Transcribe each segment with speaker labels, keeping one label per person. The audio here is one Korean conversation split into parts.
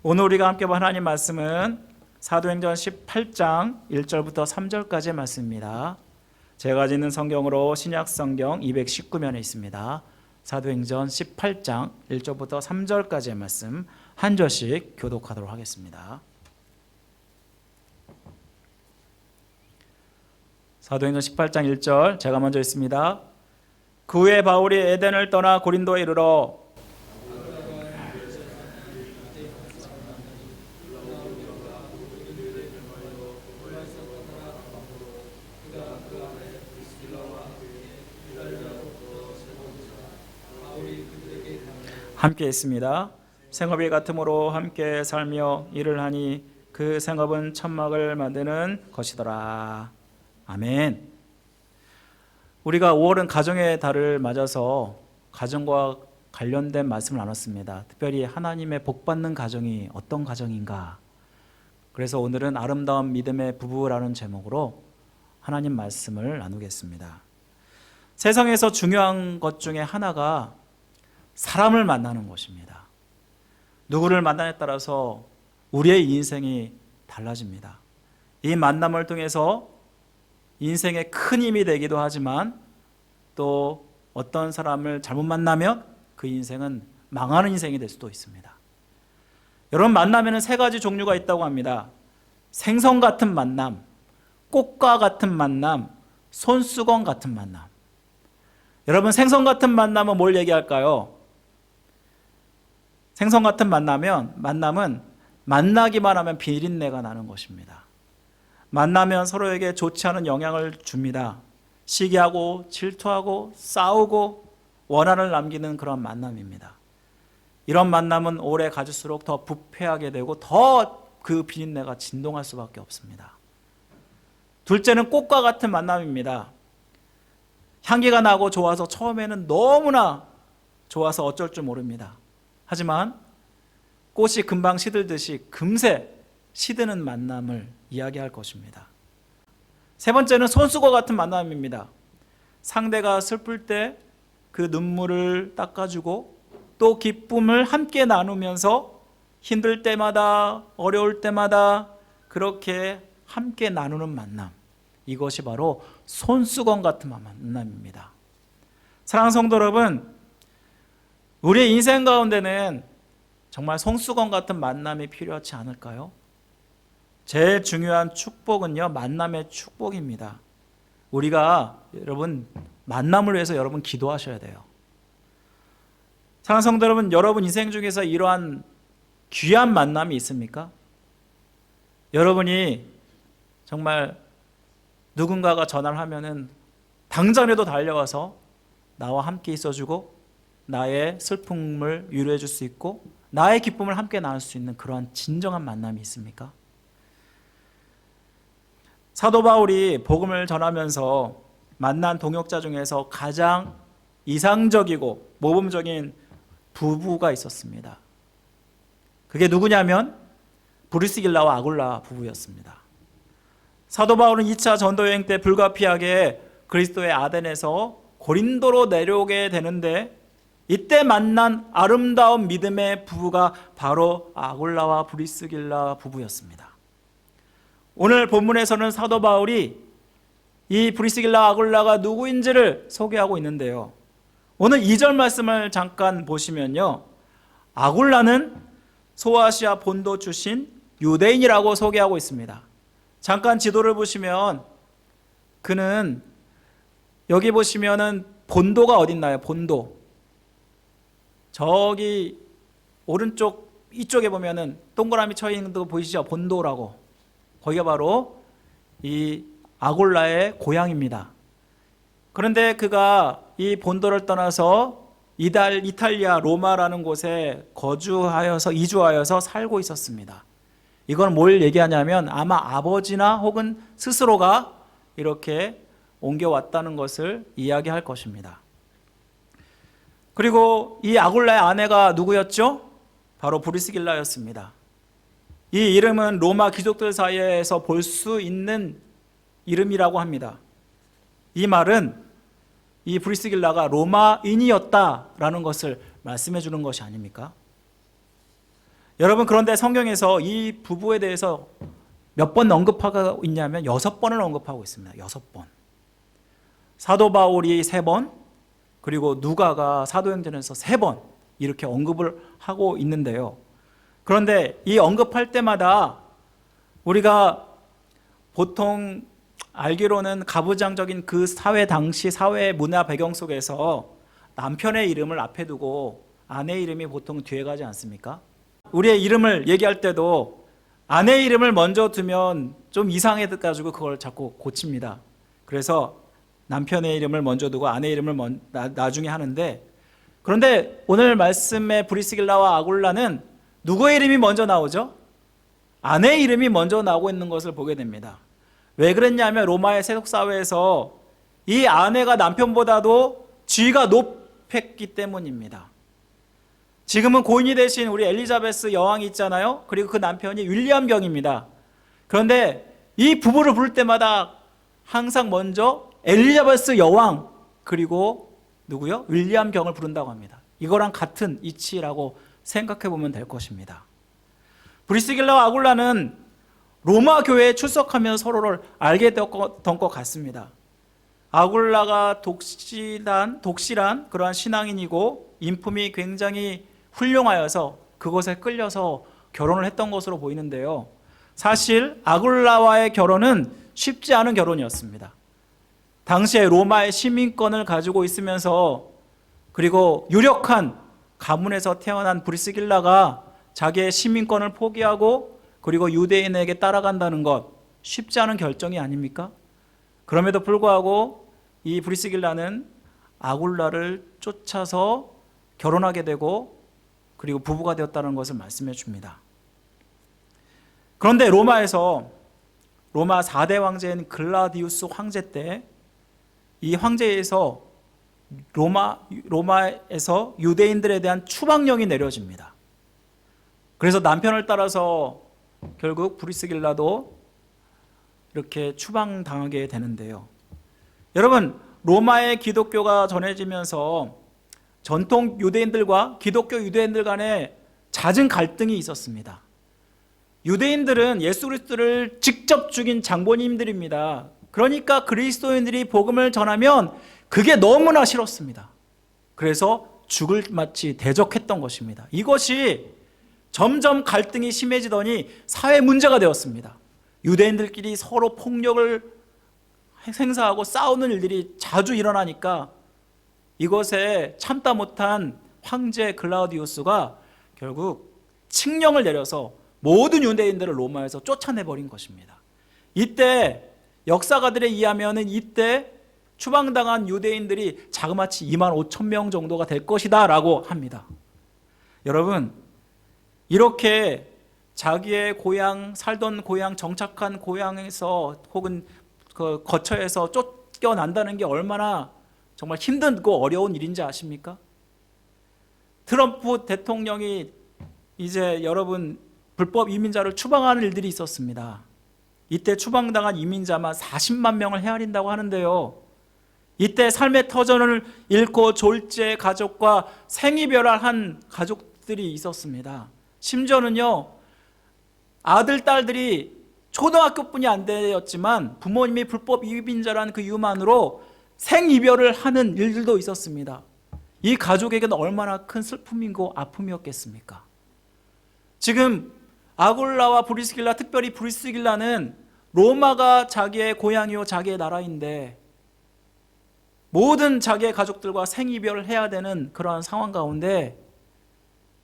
Speaker 1: 오늘 우리가 함께 본 하나님 말씀은 사도행전 18장 1절부터 3절까지의 말씀입니다. 제가 가지고 성경으로 신약성경 219면에 있습니다. 사도행전 18장 1절부터 3절까지의 말씀 한 절씩 교독하도록 하겠습니다. 사도행전 18장 1절 제가 먼저 읽습니다. 그 후에 바울이 에덴을 떠나 고린도에 이르러 함께 있습니다. 생업이 같으므로 함께 살며 일을 하니 그 생업은 천막을 만드는 것이더라. 아멘. 우리가 5월은 가정의 달을 맞아서 가정과 관련된 말씀을 나눴습니다. 특별히 하나님의 복받는 가정이 어떤 가정인가. 그래서 오늘은 아름다운 믿음의 부부라는 제목으로 하나님 말씀을 나누겠습니다. 세상에서 중요한 것 중에 하나가 사람을 만나는 것입니다. 누구를 만나냐에 따라서 우리의 인생이 달라집니다. 이 만남을 통해서 인생에 큰 힘이 되기도 하지만 또 어떤 사람을 잘못 만나면 그 인생은 망하는 인생이 될 수도 있습니다. 여러분, 만남에는 세 가지 종류가 있다고 합니다. 생선 같은 만남, 꽃과 같은 만남, 손수건 같은 만남. 여러분, 생선 같은 만남은 뭘 얘기할까요? 생선 같은 만남은 만나기만 하면 비린내가 나는 것입니다. 만나면 서로에게 좋지 않은 영향을 줍니다. 시기하고 질투하고 싸우고 원한을 남기는 그런 만남입니다. 이런 만남은 오래 가질수록 더 부패하게 되고 더 그 비린내가 진동할 수밖에 없습니다. 둘째는 꽃과 같은 만남입니다. 향기가 나고 좋아서 처음에는 너무나 좋아서 어쩔 줄 모릅니다. 하지만 꽃이 금방 시들듯이 금세 시드는 만남을 이야기할 것입니다. 세 번째는 손수건 같은 만남입니다. 상대가 슬플 때 그 눈물을 닦아주고 또 기쁨을 함께 나누면서 힘들 때마다 어려울 때마다 그렇게 함께 나누는 만남, 이것이 바로 손수건 같은 만남입니다. 사랑하는 성도 여러분, 우리의 인생 가운데는 정말 손수건 같은 만남이 필요하지 않을까요? 제일 중요한 축복은요, 만남의 축복입니다. 우리가 여러분 만남을 위해서 여러분 기도하셔야 돼요. 사랑하는 성도 여러분, 여러분 인생 중에서 이러한 귀한 만남이 있습니까? 여러분이 정말 누군가가 전화를 하면은 당장에도 달려가서 나와 함께 있어주고 나의 슬픔을 위로해 줄 수 있고 나의 기쁨을 함께 나눌 수 있는 그러한 진정한 만남이 있습니까? 사도 바울이 복음을 전하면서 만난 동역자 중에서 가장 이상적이고 모범적인 부부가 있었습니다. 그게 누구냐면 브리스길라와 아굴라 부부였습니다. 사도 바울은 2차 전도 여행 때 불가피하게 그리스도의 아덴에서 고린도로 내려오게 되는데 이때 만난 아름다운 믿음의 부부가 바로 아굴라와 브리스길라 부부였습니다. 오늘 본문에서는 사도 바울이 이 브리스길라 아굴라가 누구인지를 소개하고 있는데요. 오늘 2절 말씀을 잠깐 보시면요, 아굴라는 소아시아 본도 출신 유대인이라고 소개하고 있습니다. 잠깐 지도를 보시면 그는 여기 보시면은 본도가 어딨나요? 본도. 저기 오른쪽 이쪽에 보면은 동그라미 쳐 있는 거 보이시죠? 본도라고. 거기가 바로 이 아골라의 고향입니다. 그런데 그가 이 본도를 떠나서 이탈리아 로마라는 곳에 이주하여서 살고 있었습니다. 이건 뭘 얘기하냐면 아마 아버지나 혹은 스스로가 이렇게 옮겨왔다는 것을 이야기할 것입니다. 그리고 이 아굴라의 아내가 누구였죠? 바로 브리스길라였습니다. 이 이름은 로마 귀족들 사이에서 볼 수 있는 이름이라고 합니다. 이 말은 이 브리스길라가 로마인이었다라는 것을 말씀해 주는 것이 아닙니까? 여러분, 그런데 성경에서 이 부부에 대해서 몇 번 언급하고 있냐면 6번을 언급하고 있습니다. 6번. 사도 바울이 3번, 그리고 누가가 사도행전에서 3번 이렇게 언급을 하고 있는데요. 그런데 이 언급할 때마다 우리가 보통 알기로는 가부장적인 그 사회 당시 사회 문화 배경 속에서 남편의 이름을 앞에 두고 아내 이름이 보통 뒤에 가지 않습니까? 우리의 이름을 얘기할 때도 아내 이름을 먼저 두면 좀 이상해가지고 그걸 자꾸 고칩니다. 그래서 남편의 이름을 먼저 두고 아내 이름을 나중에 하는데, 그런데 오늘 말씀의 브리스길라와 아굴라는 누구의 이름이 먼저 나오죠? 아내의 이름이 먼저 나오고 있는 것을 보게 됩니다. 왜 그랬냐면 로마의 세속사회에서 이 아내가 남편보다도 지위가 높았기 때문입니다. 지금은 고인이 되신 우리 엘리자베스 여왕이 있잖아요. 그리고 그 남편이 윌리엄 경입니다. 그런데 이 부부를 부를 때마다 항상 먼저 엘리자베스 여왕 그리고 누구요? 윌리엄 경을 부른다고 합니다. 이거랑 같은 이치라고 생각해 보면 될 것입니다. 브리스길라와 아굴라는 로마 교회에 출석하면서 서로를 알게 되었던 것 같습니다. 아굴라가 독실한 그러한 신앙인이고 인품이 굉장히 훌륭하여서 그것에 끌려서 결혼을 했던 것으로 보이는데요. 사실 아굴라와의 결혼은 쉽지 않은 결혼이었습니다. 당시에 로마의 시민권을 가지고 있으면서 그리고 유력한 가문에서 태어난 브리스길라가 자기의 시민권을 포기하고 그리고 유대인에게 따라간다는 것 쉽지 않은 결정이 아닙니까? 그럼에도 불구하고 이 브리스길라는 아굴라를 쫓아서 결혼하게 되고 그리고 부부가 되었다는 것을 말씀해 줍니다. 그런데 로마 4대 황제인 글라디우스 황제 때 이 황제에서 로마에서 유대인들에 대한 추방령이 내려집니다. 그래서 남편을 따라서 결국 브리스길라도 이렇게 추방당하게 되는데요. 여러분, 로마의 기독교가 전해지면서 전통 유대인들과 기독교 유대인들 간에 잦은 갈등이 있었습니다. 유대인들은 예수 그리스도를 직접 죽인 장본인들입니다. 그러니까 그리스도인들이 복음을 전하면 그게 너무나 싫었습니다. 그래서 죽을 마치 대적했던 것입니다. 이것이 점점 갈등이 심해지더니 사회 문제가 되었습니다. 유대인들끼리 서로 폭력을 행사하고 싸우는 일들이 자주 일어나니까 이것에 참다 못한 황제 글라우디우스가 결국 칙령을 내려서 모든 유대인들을 로마에서 쫓아내버린 것입니다. 이때 역사가들에 의하면 이때 추방당한 유대인들이 자그마치 2만 5천 명 정도가 될 것이다 라고 합니다. 여러분, 이렇게 자기의 고향, 살던 고향, 정착한 고향에서 혹은 그 거처에서 쫓겨난다는 게 얼마나 정말 힘들고 어려운 일인지 아십니까? 트럼프 대통령이 이제 여러분 불법 이민자를 추방하는 일들이 있었습니다. 이때 추방당한 이민자만 40만 명을 헤아린다고 하는데요. 이때 삶의 터전을 잃고 졸제 가족과 생이별한 가족들이 있었습니다. 심지어는요, 아들, 딸들이 초등학교뿐이 안 되었지만 부모님이 불법 이민자라는 그 이유만으로 생이별을 하는 일들도 있었습니다. 이 가족에게는 얼마나 큰 슬픔이고 아픔이었겠습니까? 지금 아굴라와 브리스길라, 특별히 브리스길라는 로마가 자기의 고향이요 자기의 나라인데 모든 자기의 가족들과 생이별을 해야 되는 그러한 상황 가운데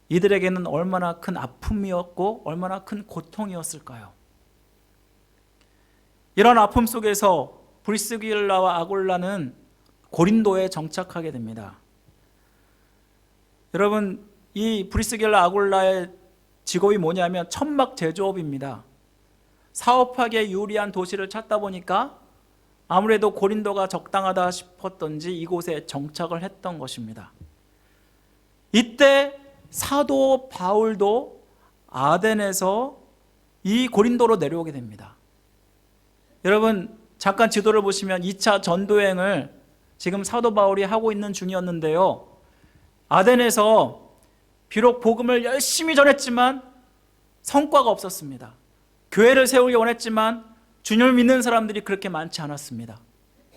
Speaker 1: 이들에게는 얼마나 큰 아픔이었고 얼마나 큰 고통이었을까요? 이런 아픔 속에서 브리스길라와 아굴라는 고린도에 정착하게 됩니다. 여러분, 이 브리스길라 아굴라의 직업이 뭐냐면 천막 제조업입니다. 사업하기에 유리한 도시를 찾다 보니까 아무래도 고린도가 적당하다 싶었던지 이곳에 정착을 했던 것입니다. 이때 사도 바울도 아덴에서 이 고린도로 내려오게 됩니다. 여러분, 잠깐 지도를 보시면 2차 전도행을 지금 사도 바울이 하고 있는 중이었는데요. 아덴에서 비록 복음을 열심히 전했지만 성과가 없었습니다. 교회를 세우기 원했지만 주님을 믿는 사람들이 그렇게 많지 않았습니다.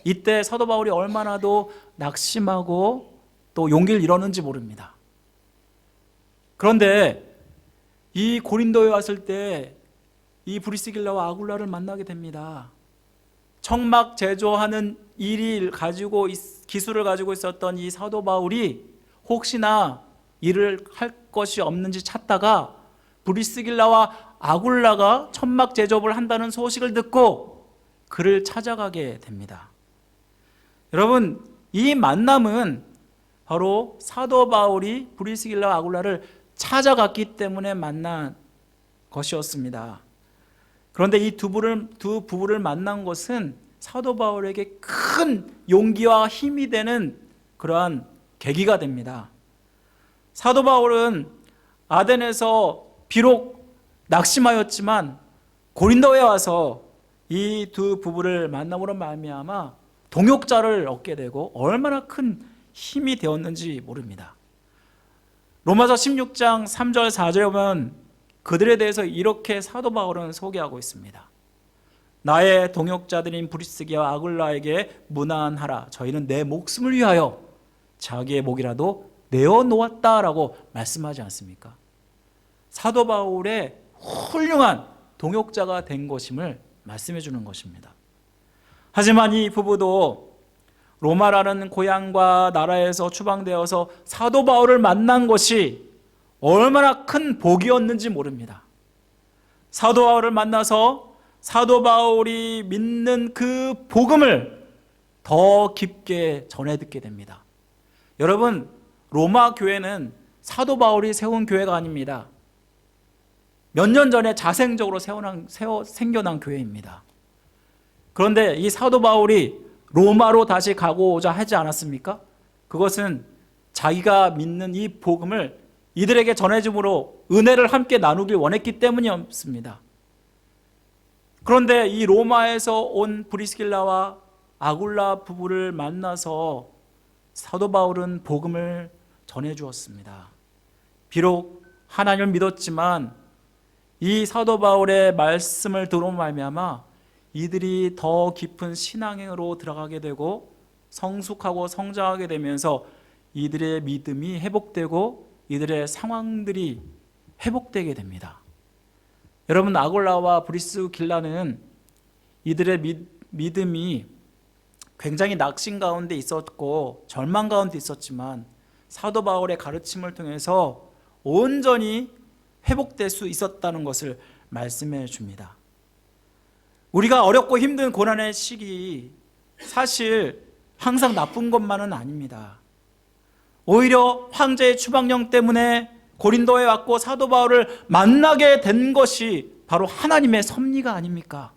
Speaker 1: 이때 사도 바울이 얼마나도 낙심하고 또 용기를 잃었는지 모릅니다. 그런데 이 고린도에 왔을 때 이 브리스길라와 아굴라를 만나게 됩니다. 청막 제조하는 기술을 가지고 있었던 이 사도 바울이 혹시나 일을 할 것이 없는지 찾다가 브리스길라와 아굴라가 천막 제조업을 한다는 소식을 듣고 그를 찾아가게 됩니다. 여러분, 이 만남은 바로 사도 바울이 브리스길라와 아굴라를 찾아갔기 때문에 만난 것이었습니다. 그런데 이 두 부부를 만난 것은 사도 바울에게 큰 용기와 힘이 되는 그러한 계기가 됩니다. 사도 바울은 아덴에서 비록 낙심하였지만 고린도에 와서 이 두 부부를 만남으로 말미암아 동역자를 얻게 되고 얼마나 큰 힘이 되었는지 모릅니다. 로마서 16장 3절 4절에 보면 그들에 대해서 이렇게 사도 바울은 소개하고 있습니다. 나의 동역자들인 브리스기와 아굴라에게 문안하라. 저희는 내 목숨을 위하여 자기의 목이라도 내어놓았다라고 말씀하지 않습니까? 사도 바울의 훌륭한 동역자가 된 것임을 말씀해 주는 것입니다. 하지만 이 부부도 로마라는 고향과 나라에서 추방되어서 사도 바울을 만난 것이 얼마나 큰 복이었는지 모릅니다. 사도 바울을 만나서 사도 바울이 믿는 그 복음을 더 깊게 전해 듣게 됩니다. 여러분, 로마 교회는 사도 바울이 세운 교회가 아닙니다. 몇 년 전에 자생적으로 생겨난 교회입니다. 그런데 이 사도 바울이 로마로 다시 가고자 하지 않았습니까? 그것은 자기가 믿는 이 복음을 이들에게 전해줌으로 은혜를 함께 나누길 원했기 때문이었습니다. 그런데 이 로마에서 온 브리스길라와 아굴라 부부를 만나서 사도 바울은 복음을 전해주었습니다. 비록 하나님을 믿었지만 이 사도 바울의 말씀을 들어 말미암아 이들이 더 깊은 신앙으로 들어가게 되고 성숙하고 성장하게 되면서 이들의 믿음이 회복되고 이들의 상황들이 회복되게 됩니다. 여러분, 아굴라와 브리스길라는 이들의 믿음이 굉장히 낙심 가운데 있었고 절망 가운데 있었지만 사도 바울의 가르침을 통해서 온전히 회복될 수 있었다는 것을 말씀해 줍니다. 우리가 어렵고 힘든 고난의 시기, 사실 항상 나쁜 것만은 아닙니다. 오히려 황제의 추방령 때문에 고린도에 왔고 사도 바울을 만나게 된 것이 바로 하나님의 섭리가 아닙니까?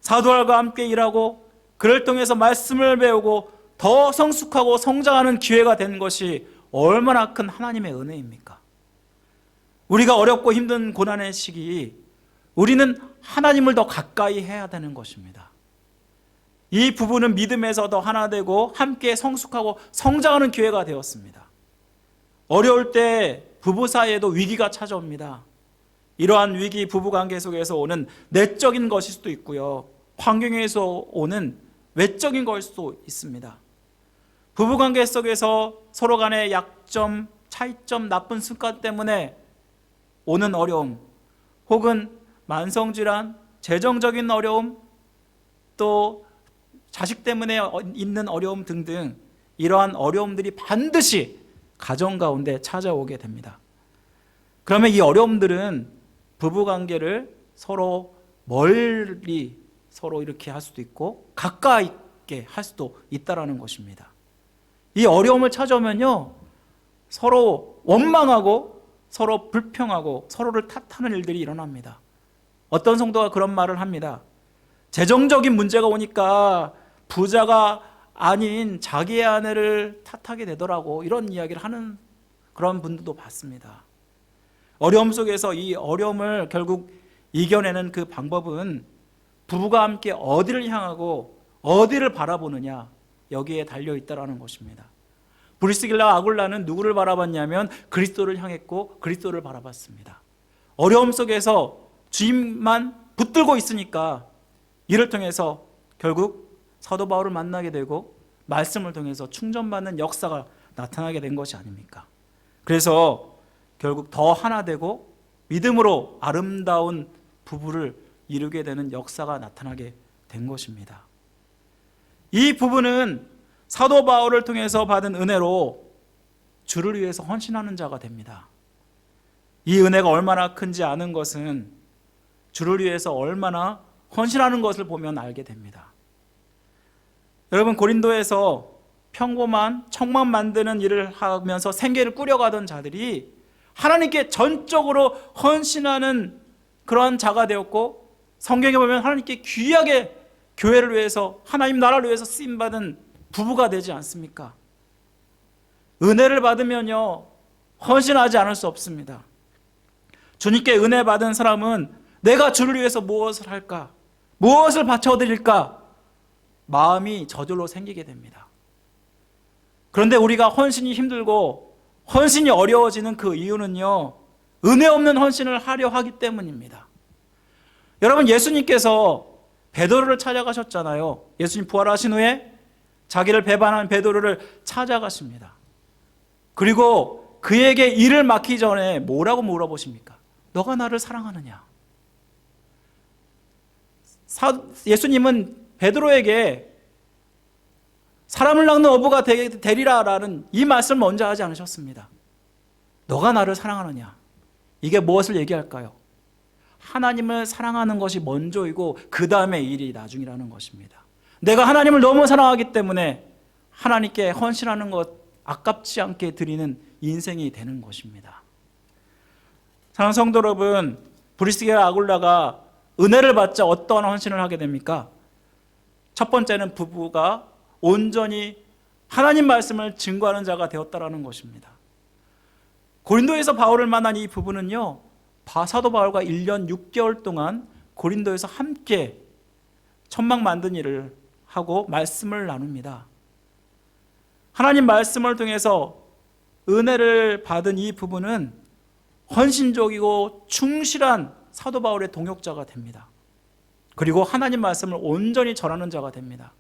Speaker 1: 사도 바울과 함께 일하고 그를 통해서 말씀을 배우고 더 성숙하고 성장하는 기회가 된 것이 얼마나 큰 하나님의 은혜입니까? 우리가 어렵고 힘든 고난의 시기, 우리는 하나님을 더 가까이 해야 되는 것입니다. 이 부부는 믿음에서 더 하나 되고 함께 성숙하고 성장하는 기회가 되었습니다. 어려울 때 부부 사이에도 위기가 찾아옵니다. 이러한 위기, 부부관계 속에서 오는 내적인 것일 수도 있고요, 환경에서 오는 외적인 것일 수도 있습니다. 부부관계 속에서 서로 간의 약점, 차이점, 나쁜 습관 때문에 오는 어려움, 혹은 만성질환, 재정적인 어려움, 또 자식 때문에 있는 어려움 등등 이러한 어려움들이 반드시 가정 가운데 찾아오게 됩니다. 그러면 이 어려움들은 부부관계를 서로 멀리 서로 이렇게 할 수도 있고 가까이 있게 할 수도 있다는 것입니다. 이 어려움을 찾아오면요, 서로 원망하고 서로 불평하고 서로를 탓하는 일들이 일어납니다. 어떤 성도가 그런 말을 합니다. 재정적인 문제가 오니까 부자가 아닌 자기의 아내를 탓하게 되더라고, 이런 이야기를 하는 그런 분들도 봤습니다. 어려움 속에서 이 어려움을 결국 이겨내는 그 방법은 부부가 함께 어디를 향하고 어디를 바라보느냐, 여기에 달려있다는 것입니다. 브리스길라와 아굴라는 누구를 바라봤냐면 그리스도를 향했고 그리스도를 바라봤습니다. 어려움 속에서 주님만 붙들고 있으니까 이를 통해서 결국 사도 바울을 만나게 되고 말씀을 통해서 충전받는 역사가 나타나게 된 것이 아닙니까? 그래서 결국 더 하나 되고 믿음으로 아름다운 부부를 이루게 되는 역사가 나타나게 된 것입니다. 이 부부는 사도 바울을 통해서 받은 은혜로 주를 위해서 헌신하는 자가 됩니다. 이 은혜가 얼마나 큰지 아는 것은 주를 위해서 얼마나 헌신하는 것을 보면 알게 됩니다. 여러분, 고린도에서 평범한 청만 만드는 일을 하면서 생계를 꾸려가던 자들이 하나님께 전적으로 헌신하는 그러한 자가 되었고, 성경에 보면 하나님께 귀하게 교회를 위해서, 하나님 나라를 위해서 쓰임받은 부부가 되지 않습니까? 은혜를 받으면요, 헌신하지 않을 수 없습니다. 주님께 은혜 받은 사람은 내가 주를 위해서 무엇을 할까? 무엇을 바쳐드릴까? 마음이 저절로 생기게 됩니다. 그런데 우리가 헌신이 힘들고 헌신이 어려워지는 그 이유는요, 은혜 없는 헌신을 하려 하기 때문입니다. 여러분, 예수님께서 베드로를 찾아가셨잖아요. 예수님 부활하신 후에 자기를 배반한 베드로를 찾아가십니다. 그리고 그에게 일을 맡기기 전에 뭐라고 물어보십니까? 너가 나를 사랑하느냐? 예수님은 베드로에게 사람을 낚는 어부가 되리라라는 이 말씀을 먼저 하지 않으셨습니다. 너가 나를 사랑하느냐? 이게 무엇을 얘기할까요? 하나님을 사랑하는 것이 먼저이고 그 다음에 일이 나중이라는 것입니다. 내가 하나님을 너무 사랑하기 때문에 하나님께 헌신하는 것 아깝지 않게 드리는 인생이 되는 것입니다. 사랑하는 성도 여러분, 브리스기와 아굴라가 은혜를 받자 어떠한 헌신을 하게 됩니까? 첫 번째는 부부가 온전히 하나님 말씀을 증거하는 자가 되었다라는 것입니다. 고린도에서 바울을 만난 이 부부는요, 사도 바울과 1년 6개월 동안 고린도에서 함께 천막 만든 일을 하고 말씀을 나눕니다. 하나님 말씀을 통해서 은혜를 받은 이 부부는 헌신적이고 충실한 사도 바울의 동역자가 됩니다. 그리고 하나님 말씀을 온전히 전하는 자가 됩니다.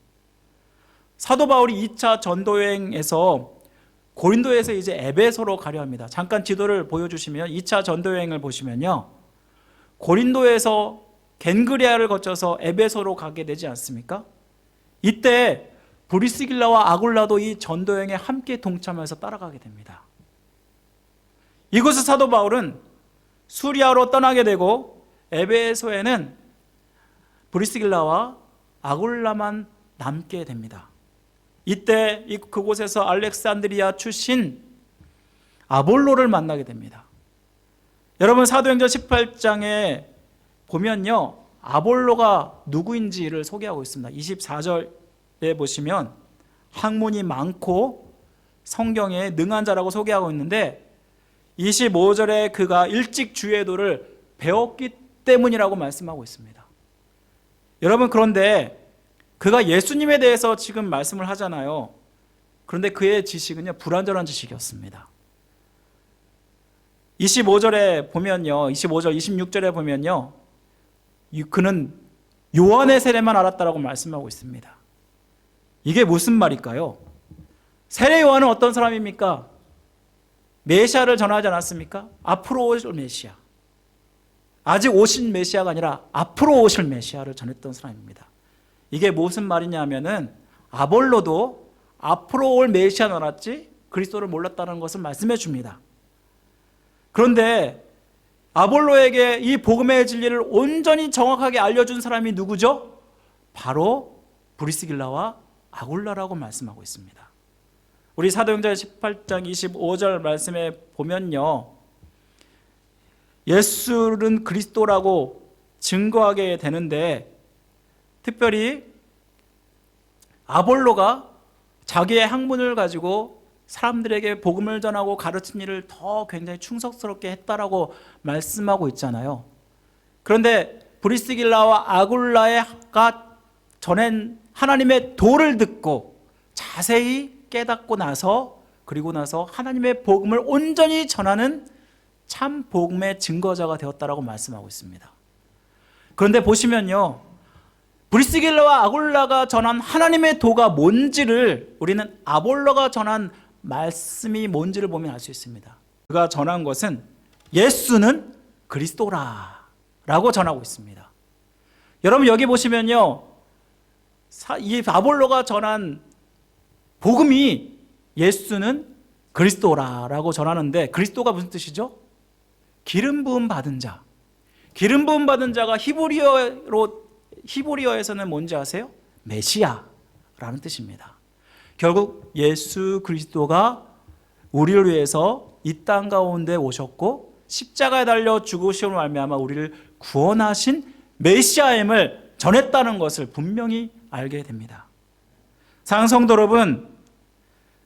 Speaker 1: 사도 바울이 2차 전도여행에서 고린도에서 이제 에베소로 가려 합니다. 잠깐 지도를 보여주시면 2차 전도여행을 보시면요, 고린도에서 겐그레아를 거쳐서 에베소로 가게 되지 않습니까? 이때 브리스길라와 아굴라도 이 전도여행에 함께 동참해서 따라가게 됩니다. 이곳에서 사도 바울은 수리아로 떠나게 되고 에베소에는 브리스길라와 아굴라만 남게 됩니다. 이때 그곳에서 알렉산드리아 출신 아볼로를 만나게 됩니다. 여러분, 사도행전 18장에 보면요, 아볼로가 누구인지를 소개하고 있습니다. 24절에 보시면 학문이 많고 성경에 능한 자라고 소개하고 있는데 25절에 그가 일찍 주의 도를 배웠기 때문이라고 말씀하고 있습니다. 여러분, 그런데 그가 예수님에 대해서 지금 말씀을 하잖아요. 그런데 그의 지식은요, 불완전한 지식이었습니다. 25절에 보면요, 25절, 26절에 보면요, 그는 요한의 세례만 알았다라고 말씀하고 있습니다. 이게 무슨 말일까요? 세례 요한은 어떤 사람입니까? 메시아를 전하지 않았습니까? 앞으로 오실 메시아. 아직 오신 메시아가 아니라 앞으로 오실 메시아를 전했던 사람입니다. 이게 무슨 말이냐 하면은 아볼로도 앞으로 올 메시아는 알았지 그리스도를 몰랐다는 것을 말씀해 줍니다. 그런데 아볼로에게 이 복음의 진리를 온전히 정확하게 알려준 사람이 누구죠? 바로 브리스길라와 아굴라라고 말씀하고 있습니다. 우리 사도행전 18장 25절 말씀에 보면요, 예수는 그리스도라고 증거하게 되는데, 특별히 아볼로가 자기의 학문을 가지고 사람들에게 복음을 전하고 가르친 일을 더 굉장히 충성스럽게 했다라고 말씀하고 있잖아요. 그런데 브리스길라와 아굴라가 전한 하나님의 도를 듣고 자세히 깨닫고 나서, 그리고 나서 하나님의 복음을 온전히 전하는 참 복음의 증거자가 되었다라고 말씀하고 있습니다. 그런데 보시면요, 브리스길라와 아굴라가 전한 하나님의 도가 뭔지를 우리는 아볼로가 전한 말씀이 뭔지를 보면 알 수 있습니다. 그가 전한 것은 예수는 그리스도라 라고 전하고 있습니다. 여러분 여기 보시면요, 이 아볼로가 전한 복음이 예수는 그리스도라 라고 전하는데, 그리스도가 무슨 뜻이죠? 기름 부음 받은 자. 기름 부음 받은 자가 히브리어에서는 뭔지 아세요? 메시아라는 뜻입니다. 결국 예수 그리스도가 우리를 위해서 이 땅 가운데 오셨고 십자가에 달려 죽으심으로 말미암아 우리를 구원하신 메시아임을 전했다는 것을 분명히 알게 됩니다. 사랑하는 성도 여러분,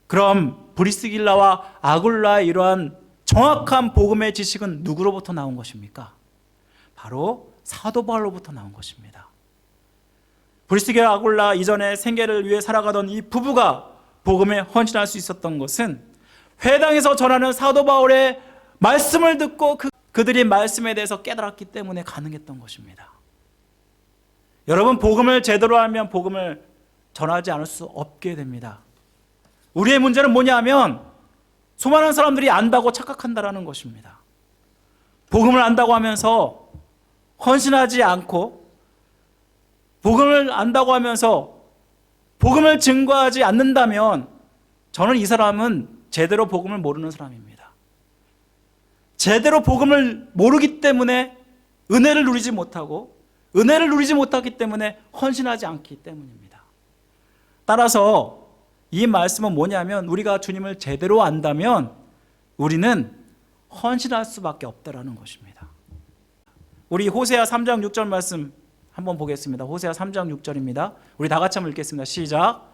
Speaker 1: 그럼 브리스길라와 아굴라의 이러한 정확한 복음의 지식은 누구로부터 나온 것입니까? 바로 사도 바울로부터 나온 것입니다. 브리스길라 아굴라 이전에 생계를 위해 살아가던 이 부부가 복음에 헌신할 수 있었던 것은 회당에서 전하는 사도 바울의 말씀을 듣고 그들이 말씀에 대해서 깨달았기 때문에 가능했던 것입니다. 여러분, 복음을 제대로 알면 복음을 전하지 않을 수 없게 됩니다. 우리의 문제는 뭐냐면 수많은 사람들이 안다고 착각한다라는 것입니다. 복음을 안다고 하면서 헌신하지 않고, 복음을 안다고 하면서 복음을 증거하지 않는다면 저는 이 사람은 제대로 복음을 모르는 사람입니다. 제대로 복음을 모르기 때문에 은혜를 누리지 못하고, 은혜를 누리지 못하기 때문에 헌신하지 않기 때문입니다. 따라서 이 말씀은 뭐냐면, 우리가 주님을 제대로 안다면 우리는 헌신할 수밖에 없다라는 것입니다. 우리 호세아 3장 6절 말씀 한번 보겠습니다. 호세아 3장 6절입니다. 우리 다 같이 한번 읽겠습니다. 시작.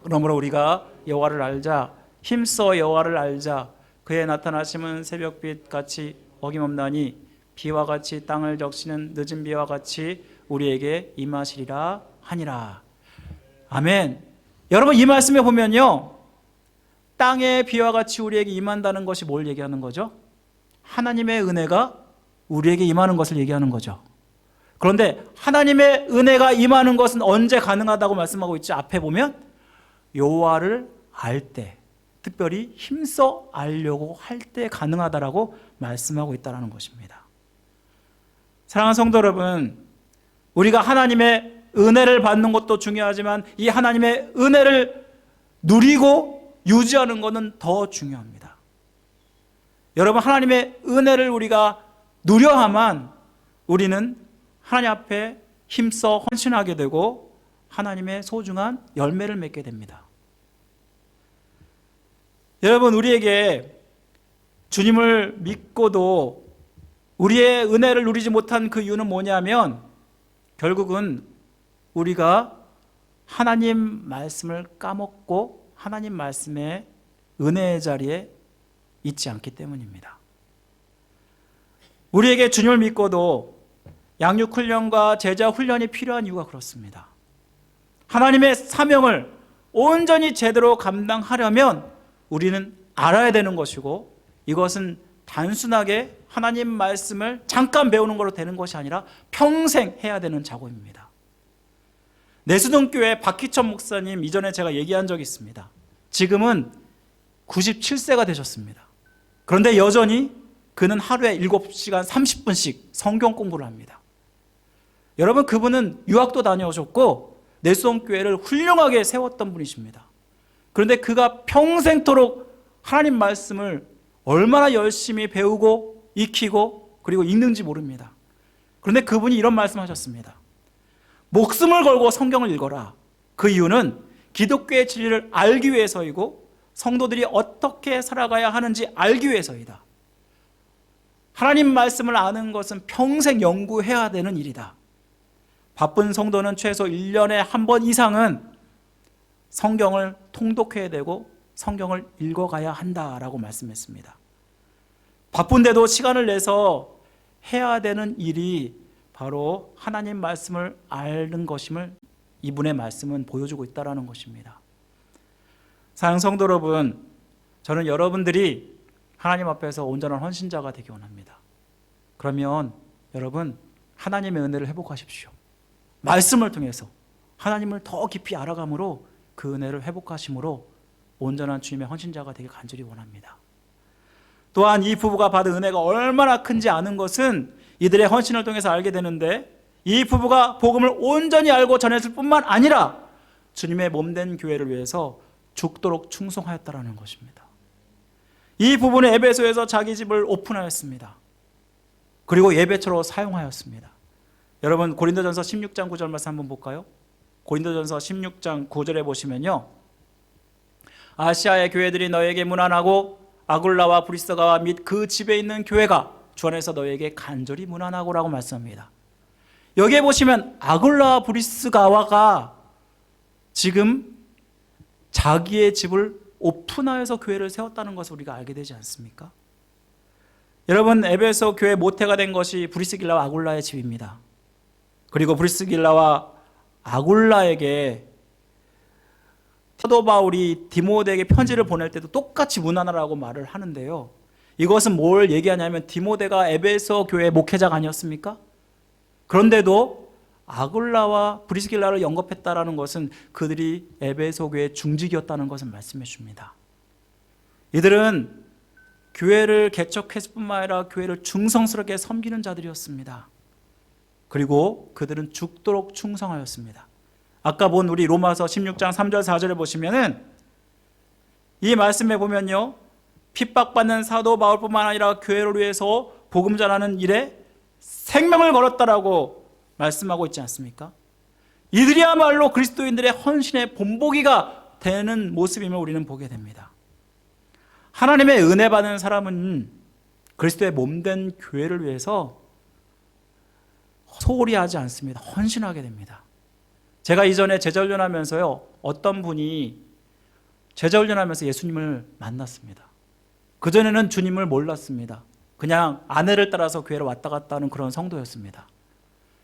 Speaker 1: 그러므로 우리가 여호와를 알자, 힘써 여호와를 알자. 그의 나타나심은 새벽빛 같이 어김없나니 비와 같이 땅을 적시는 늦은 비와 같이 우리에게 임하시리라 하니라. 아멘. 여러분, 이 말씀에 보면요, 땅의 비와 같이 우리에게 임한다는 것이 뭘 얘기하는 거죠? 하나님의 은혜가 우리에게 임하는 것을 얘기하는 거죠. 그런데 하나님의 은혜가 임하는 것은 언제 가능하다고 말씀하고 있죠? 앞에 보면 여호와를 알 때, 특별히 힘써 알려고 할 때 가능하다라고 말씀하고 있다는 것입니다. 사랑하는 성도 여러분, 우리가 하나님의 은혜를 받는 것도 중요하지만 이 하나님의 은혜를 누리고 유지하는 것은 더 중요합니다. 여러분, 하나님의 은혜를 우리가 누려야만 우리는 하나님 앞에 힘써 헌신하게 되고 하나님의 소중한 열매를 맺게 됩니다. 여러분, 우리에게 주님을 믿고도 우리의 은혜를 누리지 못한 그 이유는 뭐냐면, 결국은 우리가 하나님 말씀을 까먹고 하나님 말씀의 은혜의 자리에 있지 않기 때문입니다. 우리에게 주님을 믿고도 양육 훈련과 제자 훈련이 필요한 이유가 그렇습니다. 하나님의 사명을 온전히 제대로 감당하려면 우리는 알아야 되는 것이고, 이것은 단순하게 하나님 말씀을 잠깐 배우는 걸로 되는 것이 아니라 평생 해야 되는 작업입니다. 내수동교회 박희천 목사님, 이전에 제가 얘기한 적이 있습니다. 지금은 97세가 되셨습니다. 그런데 여전히 그는 하루에 7시간 30분씩 성경 공부를 합니다. 여러분, 그분은 유학도 다녀오셨고 내수동교회를 훌륭하게 세웠던 분이십니다. 그런데 그가 평생토록 하나님 말씀을 얼마나 열심히 배우고 익히고 그리고 읽는지 모릅니다. 그런데 그분이 이런 말씀하셨습니다. 목숨을 걸고 성경을 읽어라. 그 이유는 기독교의 진리를 알기 위해서이고 성도들이 어떻게 살아가야 하는지 알기 위해서이다. 하나님 말씀을 아는 것은 평생 연구해야 되는 일이다. 바쁜 성도는 최소 1년에 한 번 이상은 성경을 통독해야 되고 성경을 읽어가야 한다라고 말씀했습니다. 바쁜데도 시간을 내서 해야 되는 일이 바로 하나님 말씀을 아는 것임을 이분의 말씀은 보여주고 있다는 것입니다. 사랑하는 성도 여러분, 저는 여러분들이 하나님 앞에서 온전한 헌신자가 되기 원합니다. 그러면 여러분 하나님의 은혜를 회복하십시오. 말씀을 통해서 하나님을 더 깊이 알아감으로 그 은혜를 회복하심으로 온전한 주님의 헌신자가 되길 간절히 원합니다. 또한 이 부부가 받은 은혜가 얼마나 큰지 아는 것은 이들의 헌신을 통해서 알게 되는데, 이 부부가 복음을 온전히 알고 전했을 뿐만 아니라 주님의 몸된 교회를 위해서 죽도록 충성하였다라는 것입니다. 이 부부는 에베소에서 자기 집을 오픈하였습니다. 그리고 예배처로 사용하였습니다. 여러분 고린도전서 16장 9절 말씀 한번 볼까요? 고린도전서 16장 9절에 보시면요, 아시아의 교회들이 너에게 문안하고 아굴라와 브리스가와 및 그 집에 있는 교회가 주 안에서 너에게 간절히 문안하고라고 말씀합니다. 여기에 보시면 아굴라와 브리스가와가 지금 자기의 집을 오픈하여서 교회를 세웠다는 것을 우리가 알게 되지 않습니까? 여러분 에베소 교회 모태가 된 것이 브리스길라와 아굴라의 집입니다. 그리고 브리스길라와 아굴라에게 사도 바울이 디모데에게 편지를 보낼 때도 똑같이 문안하라고 말을 하는데요, 이것은 뭘 얘기하냐면 디모데가 에베소 교회 목회자가 아니었습니까? 그런데도 아굴라와 브리스길라를 영접했다라는 것은 그들이 에베소 교회의 중직이었다는 것을 말씀해 줍니다. 이들은 교회를 개척했을 뿐만 아니라 교회를 충성스럽게 섬기는 자들이었습니다. 그리고 그들은 죽도록 충성하였습니다. 아까 본 우리 로마서 16장 3절 4절에 보시면은 이 말씀에 보면요, 핍박받는 사도 바울뿐만 아니라 교회를 위해서 복음 전하는 일에 생명을 걸었다라고 말씀하고 있지 않습니까? 이들이야말로 그리스도인들의 헌신의 본보기가 되는 모습임을 우리는 보게 됩니다. 하나님의 은혜 받은 사람은 그리스도의 몸된 교회를 위해서 소홀히 하지 않습니다. 헌신하게 됩니다. 제가 이전에 제자훈련하면서요, 어떤 분이 제자훈련하면서 예수님을 만났습니다. 그전에는 주님을 몰랐습니다. 그냥 아내를 따라서 교회를 왔다 갔다 하는 그런 성도였습니다.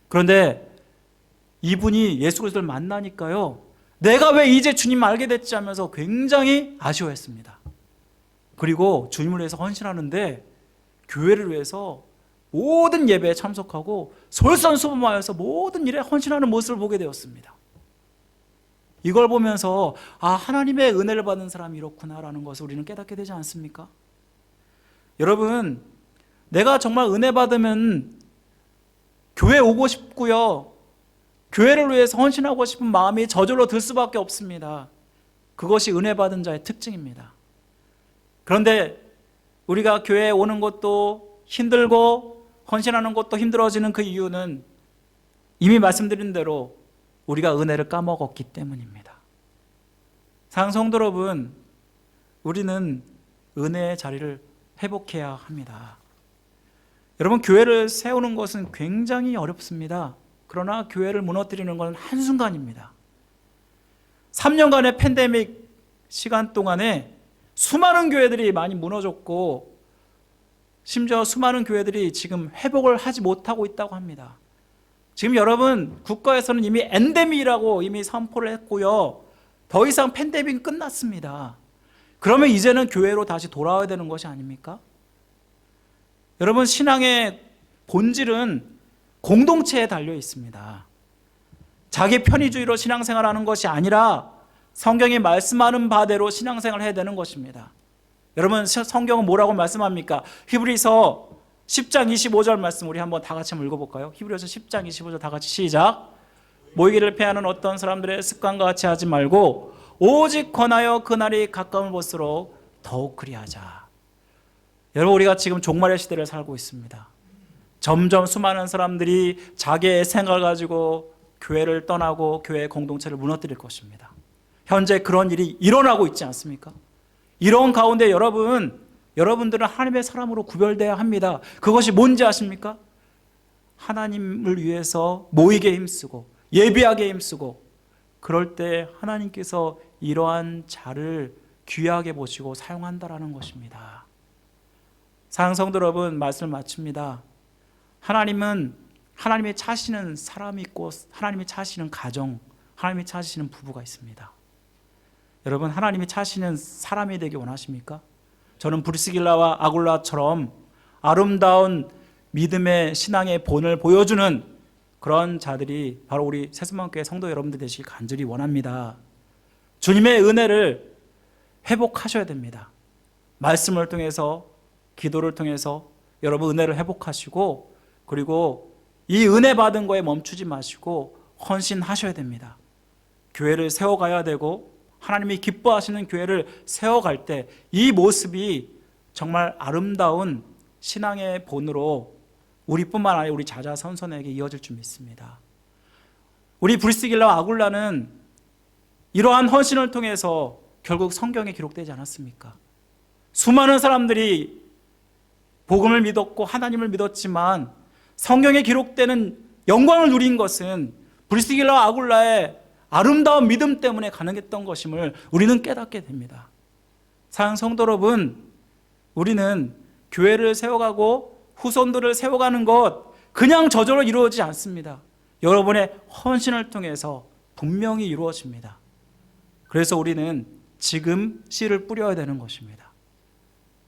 Speaker 1: 그런데 이분이 예수 그리스도를 만나니까요, 내가 왜 이제 주님 알게 됐지 하면서 굉장히 아쉬워했습니다. 그리고 주님을 위해서 헌신하는데 교회를 위해서 모든 예배에 참석하고 솔선수범하여서 모든 일에 헌신하는 모습을 보게 되었습니다. 이걸 보면서 하나님의 은혜를 받는 사람이 이렇구나라는 것을 우리는 깨닫게 되지 않습니까? 여러분, 내가 정말 은혜 받으면 교회 오고 싶고요, 교회를 위해서 헌신하고 싶은 마음이 저절로 들 수밖에 없습니다. 그것이 은혜 받은 자의 특징입니다. 그런데 우리가 교회에 오는 것도 힘들고 헌신하는 것도 힘들어지는 그 이유는 이미 말씀드린 대로 우리가 은혜를 까먹었기 때문입니다. 사랑하는 성도 여러분, 우리는 은혜의 자리를 회복해야 합니다. 여러분, 교회를 세우는 것은 굉장히 어렵습니다. 그러나 교회를 무너뜨리는 것은 한순간입니다. 3년간의 팬데믹 시간 동안에 수많은 교회들이 많이 무너졌고, 심지어 수많은 교회들이 지금 회복을 하지 못하고 있다고 합니다. 지금 여러분, 국가에서는 이미 엔데믹이라고 이미 선포를 했고요, 더 이상 팬데믹은 끝났습니다. 그러면 이제는 교회로 다시 돌아와야 되는 것이 아닙니까? 여러분, 신앙의 본질은 공동체에 달려 있습니다. 자기 편의주의로 신앙생활하는 것이 아니라 성경이 말씀하는 바대로 신앙생활을 해야 되는 것입니다. 여러분, 성경은 뭐라고 말씀합니까? 히브리서 10장 25절 말씀 우리 한번 다 같이 한번 읽어볼까요? 히브리서 10장 25절 다 같이 시작. 모이기를 패하는 어떤 사람들의 습관과 같이 하지 말고 오직 권하여 그날이 가까운 것으로 더욱 그리하자. 여러분, 우리가 지금 종말의 시대를 살고 있습니다. 점점 수많은 사람들이 자기의 생각을 가지고 교회를 떠나고 교회의 공동체를 무너뜨릴 것입니다. 현재 그런 일이 일어나고 있지 않습니까? 이런 가운데 여러분들은 하나님의 사람으로 구별되어야 합니다. 그것이 뭔지 아십니까? 하나님을 위해서 모이게 힘쓰고 예비하게 힘쓰고, 그럴 때 하나님께서 이러한 자를 귀하게 보시고 사용한다라는 것입니다. 사랑하는 성도 여러분, 말씀을 마칩니다. 하나님은 하나님이 찾으시는 사람이 있고 하나님이 찾으시는 가정, 하나님이 찾으시는 부부가 있습니다. 여러분, 하나님이 찾으시는 사람이 되기 원하십니까? 저는 브리스길라와 아굴라처럼 아름다운 믿음의 신앙의 본을 보여주는 그런 자들이 바로 우리 새수만교회 성도 여러분들 되시길 간절히 원합니다. 주님의 은혜를 회복하셔야 됩니다. 말씀을 통해서, 기도를 통해서 여러분 은혜를 회복하시고, 그리고 이 은혜 받은 거에 멈추지 마시고 헌신하셔야 됩니다. 교회를 세워가야 되고 하나님이 기뻐하시는 교회를 세워갈 때 이 모습이 정말 아름다운 신앙의 본으로 우리뿐만 아니라 우리 자자손손에게 이어질 줄 믿습니다. 우리 브리스길라와 아굴라는 이러한 헌신을 통해서 결국 성경에 기록되지 않았습니까? 수많은 사람들이 복음을 믿었고 하나님을 믿었지만 성경에 기록되는 영광을 누린 것은 브리스길라와 아굴라의 아름다운 믿음 때문에 가능했던 것임을 우리는 깨닫게 됩니다. 사랑하는 성도 여러분, 우리는 교회를 세워가고 후손들을 세워가는 것 그냥 저절로 이루어지지 않습니다. 여러분의 헌신을 통해서 분명히 이루어집니다. 그래서 우리는 지금 씨를 뿌려야 되는 것입니다.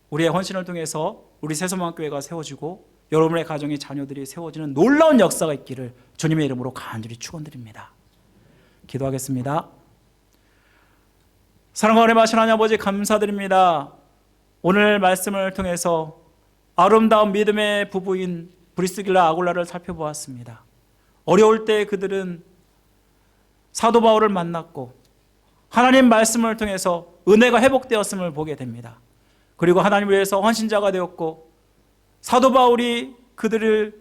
Speaker 1: 우리의 헌신을 통해서 우리 새소망교회가 세워지고 여러분의 가정의 자녀들이 세워지는 놀라운 역사가 있기를 주님의 이름으로 간절히 축원드립니다. 기도하겠습니다. 사랑과 은혜 많으신 하나님 아버지 감사드립니다. 오늘 말씀을 통해서 아름다운 믿음의 부부인 브리스길라 아굴라를 살펴보았습니다. 어려울 때 그들은 사도 바울을 만났고 하나님 말씀을 통해서 은혜가 회복되었음을 보게 됩니다. 그리고 하나님을 위해서 헌신자가 되었고 사도 바울이 그들을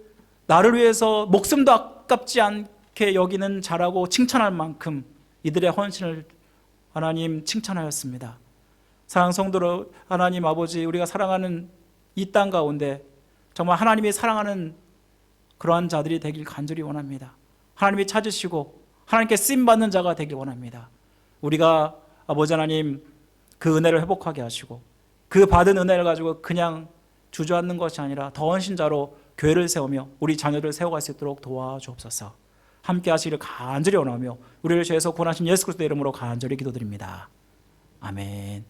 Speaker 1: 나를 위해서 목숨도 아깝지 않게 여기는 자라고 칭찬할 만큼 이들의 헌신을 하나님 칭찬하였습니다. 사랑하는 성도로 하나님 아버지, 우리가 사랑하는 이 땅 가운데 정말 하나님이 사랑하는 그러한 자들이 되길 간절히 원합니다. 하나님이 찾으시고 하나님께 쓰임받는 자가 되길 원합니다. 우리가 아버지 하나님 그 은혜를 회복하게 하시고 그 받은 은혜를 가지고 그냥 주저앉는 것이 아니라 더 헌신자로 교회를 세우며 우리 자녀들을 세워갈 수 있도록 도와주옵소서. 함께 하시기를 간절히 원하며 우리를 죄에서 구원하신 예수 그리스도의 이름으로 간절히 기도드립니다. 아멘.